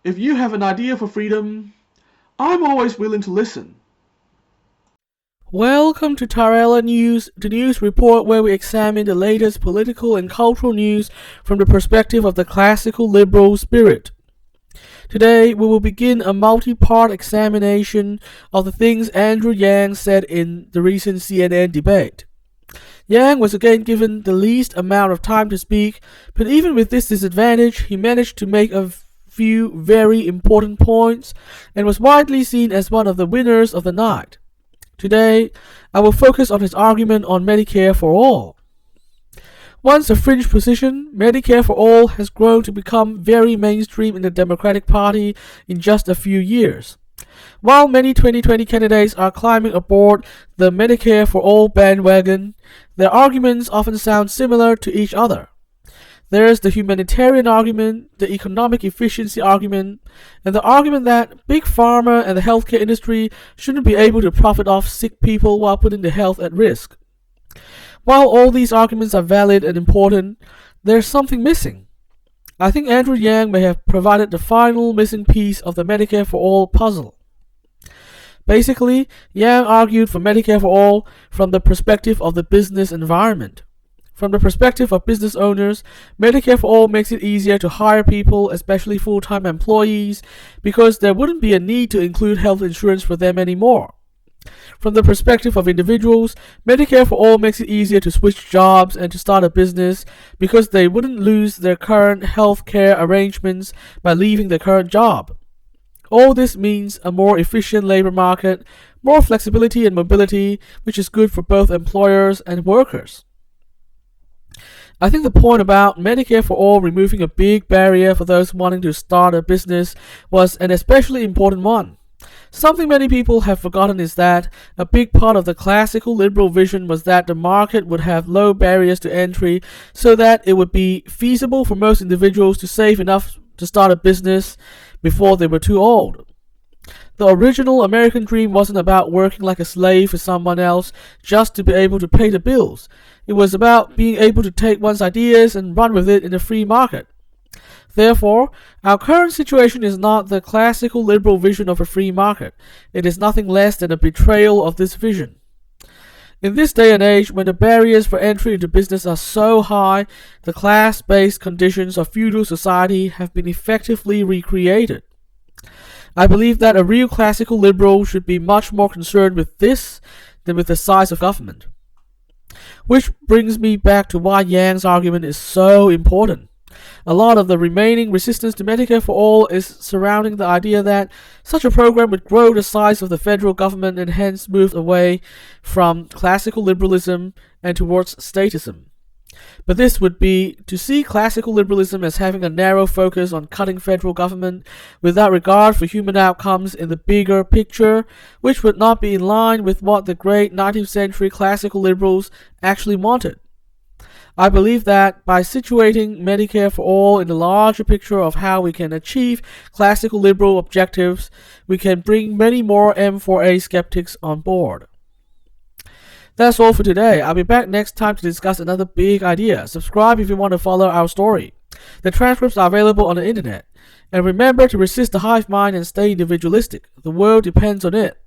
If you have an idea for freedom, I'm always willing to listen. Welcome to TaraElla News, the news report where we examine the latest political and cultural news from the perspective of the classical liberal spirit. Today, we will begin a multi-part examination of the things Andrew Yang said in the recent CNN debate. Yang was again given the least amount of time to speak, but even with this disadvantage, he managed to make a few very important points and was widely seen as one of the winners of the night. Today, I will focus on his argument on Medicare for All. Once a fringe position, Medicare for All has grown to become very mainstream in the Democratic Party in just a few years. While many 2020 candidates are climbing aboard the Medicare for All bandwagon, their arguments often sound similar to each other. There's the humanitarian argument, the economic efficiency argument, and the argument that big pharma and the healthcare industry shouldn't be able to profit off sick people while putting their health at risk. While all these arguments are valid and important, there's something missing. I think Andrew Yang may have provided the final missing piece of the Medicare for All puzzle. Basically, Yang argued for Medicare for All from the perspective of the business environment. From the perspective of business owners, Medicare for All makes it easier to hire people, especially full-time employees, because there wouldn't be a need to include health insurance for them anymore. From the perspective of individuals, Medicare for All makes it easier to switch jobs and to start a business because they wouldn't lose their current health care arrangements by leaving their current job. All this means a more efficient labor market, more flexibility and mobility, which is good for both employers and workers. I think the point about Medicare for All removing a big barrier for those wanting to start a business was an especially important one. Something many people have forgotten is that a big part of the classical liberal vision was that the market would have low barriers to entry so that it would be feasible for most individuals to save enough to start a business before they were too old. The original American dream wasn't about working like a slave for someone else just to be able to pay the bills. It was about being able to take one's ideas and run with it in a free market. Therefore, our current situation is not the classical liberal vision of a free market. It is nothing less than a betrayal of this vision. In this day and age, when the barriers for entry into business are so high, the class-based conditions of feudal society have been effectively recreated. I believe that a real classical liberal should be much more concerned with this than with the size of government. Which brings me back to why Yang's argument is so important. A lot of the remaining resistance to Medicare for All is surrounding the idea that such a program would grow the size of the federal government and hence move away from classical liberalism and towards statism. But this would be to see classical liberalism as having a narrow focus on cutting federal government without regard for human outcomes in the bigger picture, which would not be in line with what the great 19th century classical liberals actually wanted. I believe that by situating Medicare for All in the larger picture of how we can achieve classical liberal objectives, we can bring many more M4A skeptics on board. That's all for today. I'll be back next time to discuss another big idea. Subscribe if you want to follow our story. The transcripts are available on the internet. And remember to resist the hive mind and stay individualistic. The world depends on it.